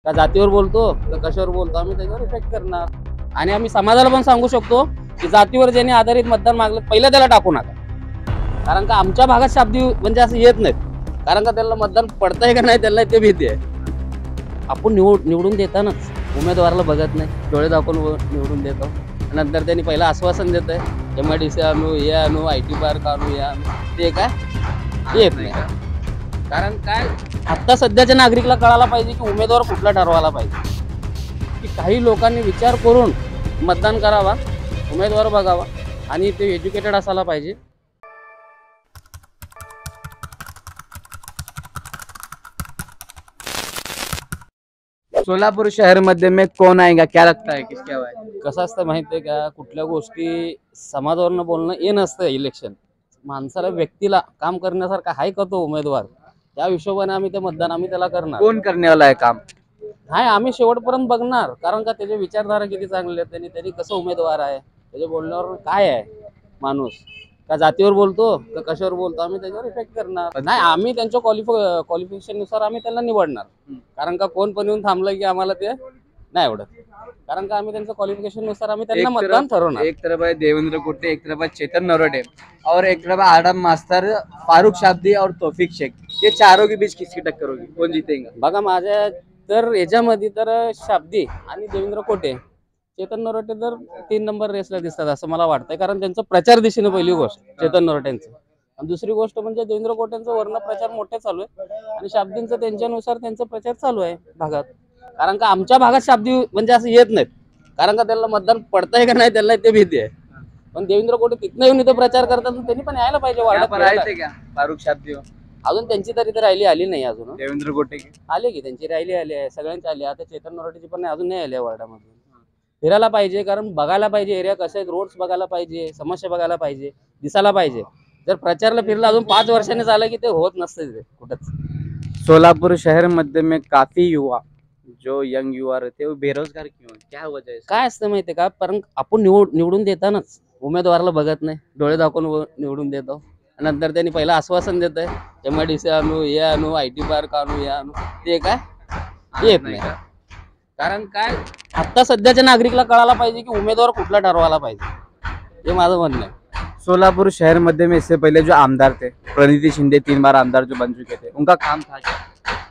का जातीवर बोलतो का कशावर बोलतो आम्ही त्याच्यावर इफेक्ट करणार. आणि आम्ही समाजाला पण सांगू शकतो की जातीवर ज्यांनी आधारित मतदान मागलं पहिलं त्याला टाकू नका. कारण का आमच्या भागात शाब्दी म्हणजे असं येत नाहीत. कारण का त्याला मतदान पडतंय का नाही त्याला ते भीती आहे. आपण निवडून देतानाच उमेदवाराला बघत नाही, डोळे दाखवून निवडून देतो. नंतर त्यांनी पहिलं आश्वासन देत आहे MIDC आणू, हे आणू, IT पार्क आणू, हे आणू, ते काय येत नाही. कारण काय आत्ता सध्याच्या नागरिकला कळायला पाहिजे की उमेदवार कुठला ठरवायला पाहिजे. की काही लोकांनी विचार करून मतदान करावा, उमेदवार बघावा आणि ते एज्युकेटेड असायला पाहिजे. सोलापुर शहर मध्य में कौन आएगा, क्या लगता है किसकी आवाज? कसं असतं माहिती आहे का, कुठल्या गोष्टी समाजावरनं बोलणं हे नसतं. इलेक्शन माणसाला व्यक्तीला काम करण्यासारखा हाय का तो उमेदवार, त्या हिशोबाने आम्ही ते मतदान आम्ही त्याला करणार. कौन करने वाला है काम? हाय आम्ही शेवटपर्यंत बघणार. कारण का त्याचे विचारधारा किती चांगले आहेत, त्यांनी कसं उमेदवार आहे, त्याच्या बोलण्यावर काय आहे माणूस, का जातीवर बोलतो का कशावर बोलतो आम्ही त्याच्यावर इफेक्ट करणार नाही. आम्ही त्यांच्या क्वालिफिकेशन नुसार आम्ही त्यांना निवडणार. कारण का कोण पण येऊन थांबलं की आम्हाला ते नाही आवडत. कारण का आम्ही त्यांच्या क्वालिफिकेशन नुसार आम्ही त्यांना मतदान ठरवणार. एक तरफ है देवेंद्र कोटे, एक तरफ है चेतन नरोटे और एक तरफ है आडम मास्टर, फारूक शाब्दी और तौफीक शेख. ये चारों के बीच किसकी टक्कर होगी, कौन जीतेगा? बघा माझ्या तर याच्यामध्ये तर शाब्दी आणि देवेंद्र कोटे, चेतन नरोटे तर 3 नंबर रेसला दिसतात असं मला वाटतंय. कारण त्यांचं प्रचार दिशेने पहिली गोष्ट चेतन नरोटेंचं, आणि दुसरी गोष्ट म्हणजे देवेंद्र कोटेंचं वर्ण प्रचार मोठे चालू आहे आणि शाब्दींचं त्यांच्यानुसार त्यांचा प्रचार चालू आहे भागात. कारण का आमच्या भागात शाब्दी म्हणजे असं येत नाहीत. कारण का त्याला मतदान पडतंय का नाही त्याला ते भीती आहे. पण देवेंद्र कोटे तिथनं येऊन इथं प्रचार करतात, त्यांनी पण यायला पाहिजे वाढत. क्या फारूक शाब्दी हो? अजून त्यांची तरी तर रॅली आली नाही अजून. देवेंद्र कोटे की आले की त्यांची रॅली आली आहे, सगळ्यांची आली. आता चेतन नरोटेची पण अजून नाही आली आहे वार्डामध्ये. फिरायला पाहिजे, कारण बघायला पाहिजे एरिया कसे आहेत, रोड्स बघायला पाहिजे, समस्या बघायला पाहिजे, दिसायला पाहिजे. जर प्रचारला फिरलं अजून 5 वर्षांनी झालं की ते होत नसतं तिथे कुठंच. सोलापुर शहर मध्य में काफी युवा, जो यंग युवा रहते हैं वो बेरोजगार क्यों है, क्या वजह है? काय असतं माहितीये का, कारण आपण निवडून देतानाच उमेदवाराला बघत नाही, डोळे दाखवून निवडून देतो. नंतर त्यांनी पहिलं आश्वासन देत आहे MIDC आणू, हे आणू, IT पार्क आणू, हे आणू, ते काय येत नाही. कारण काय आत्ता सध्याच्या नागरिकला कळायला पाहिजे की उमेदवार कुठला ठरवायला पाहिजे, हे माझं म्हणणं आहे. सोलापुर शहर मध्य में इससे पहले जो आमदार थे, प्रणिती शिंदे 3 बार आमदार जो बन चुके थे, उनका काम था क्या?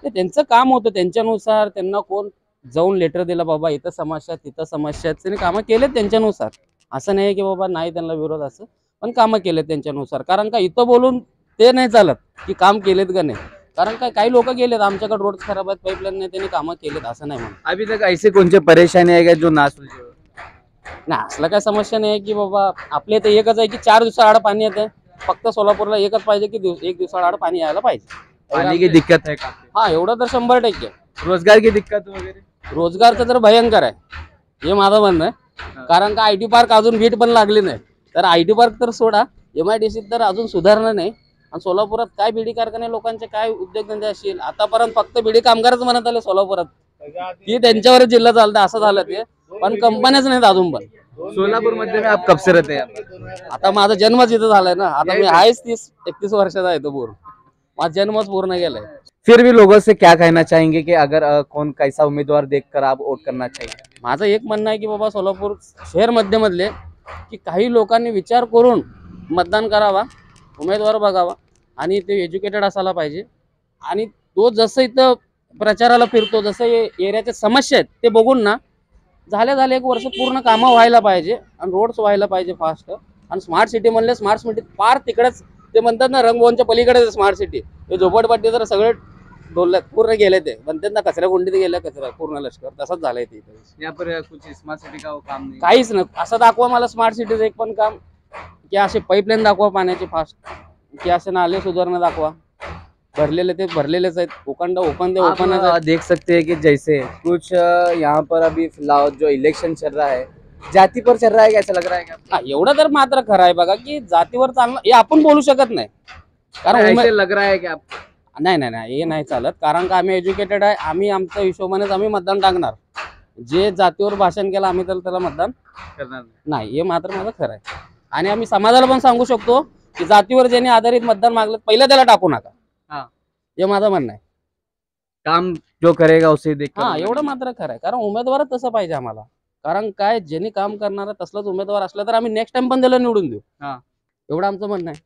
ते त्यांचं काम होतं, त्यांच्यानुसार त्यांना कोण जाऊन लेटर दिला बाबा इथं समस्या तिथं समस्या, त्यांनी कामं केलेत त्यांच्यानुसार. असं नाही की बाबा नाही त्यांना विरोध असं, पण कामं केलेत त्यांच्यानुसार. कारण का इथं बोलून ते नाही चालत की काम केलेत का नाही. कारण काय काही लोक गेलेत, आमच्याकडे रोड खराब आहेत, पाईपलाईन नाही, त्यांनी कामं केलेत असं नाही म्हणून. अभी तक ऐसे कौन से परेशानी है जो ना सुलझे? नाही असलं काय समस्या नाही की बाबा आपल्या इथे एकच आहे की 4 दिवसाआड पाणी येतं. फक्त सोलापूरला एकच पाहिजे की 1 दिवसाआड पाणी यायला पाहिजे. पानी की दिक्कत है काफी. हा एवढं तर 100% रोजगार की दिक्कत वगैरे? रोजगारचं तर भयंकर आहे, हे माझं म्हणणं आहे. कारण का IT पार्क अजून वीट पण लागली नाही. तर IT पार्क तर सोडा, MIDC तर अजून सुधारणा नाही. आणि सोलापुरात काय बीडी कारखाने लोकांचे काय उद्योगधंदे असतील, आतापर्यंत फक्त बीडी कामगारच म्हणत आले सोलापुरात की त्यांच्यावरच जिल्हा चालतं असं झालं ते. पण कंपन्याच नाहीत अजून पण. सोलापुर मध्य में आप कब से रहते हैं? आता माझा जन्मच इथं झालाय ना. आता मी आहेच 30-31 वर्षाचा आहे तो पूर्ण. माझा जन्मच पूर्ण गेलाय. फिर भी लोगों से क्या कहना चाहेंगे कि अगर कौन कैसा उम्मीदवार देखकर आप वोट करना चाहिए? माझं एक म्हणणं आहे की बाबा सोलापूर शहर मध्यमधले की काही लोकांनी विचार करून मतदान करावा, उमेदवार बघावा आणि ते एज्युकेटेड असायला पाहिजे. आणि तो जसं इथं प्रचाराला फिरतो, जसं एरियाच्या समस्या आहेत ते बघून ना झाले 1 वर्ष पूर्ण कामं व्हायला पाहिजे आणि रोड्स व्हायला पाहिजे फास्ट. आणि स्मार्ट सिटी म्हणले, स्मार्ट सिटी पार तिकडेच ते म्हणतात ना, रंगभवनच्या पलीकडेच स्मार्ट सिटी. हे झोपडपट्टी तर सगळे डोलल्यात, पूर्ण गेले ते म्हणतात ना, कचऱ्या कुंडीत गेल्या कचरा पूर्ण लष्कर, तसंच झालंय ते. यहाँ पर कुछ स्मार्ट सिटी का वो काम नहीं? काहीच नाही. असं दाखवा मला स्मार्ट सिटीचं एक पण काम, की असे पाईपलाईन दाखवा पाण्याची फास्ट, की असे नाले सुधारणा दाखवा. भरलेलेच आहेत. ओपन देख सकते हैं कि जैसे कुछ यहाँ पर अभी फिलहाल जो इलेक्शन चल रहा है जाति पर चल रहा है, कैसा लग रहा है क्या? एवढं तर मात्र खरं आहे बघा की जातीवर चालणं हे आपण बोलू शकत नाही. कारण ऐसे लग रहा है कि आप नाही हे नाही चालत. कारण का आम्ही एज्युकेटेड आहे. आम्ही आमच्या हिशोबानेच आम्ही मतदान टाकणार. जे जातीवर भाषण केलं आम्ही त्याला मतदान करणार नाही, हे मात्र माझं खरं आहे. आणि आम्ही समाजाला पण सांगू शकतो की जातीवर ज्यांनी आधारित मतदान मागलं पहिलं त्याला टाकू नका, हे माझं म्हणणं आहे. काम जो करेगा उसे देख हा एवढं मात्र खरं आहे, कारण उमेदवारच तसं पाहिजे आम्हाला. कारण काय ज्यांनी काम करणार तसलाच उमेदवार असला तर आम्ही नेक्स्ट टाइम पण त्याला निवडून देऊ. हा. एवढं आमचं म्हणणं आहे.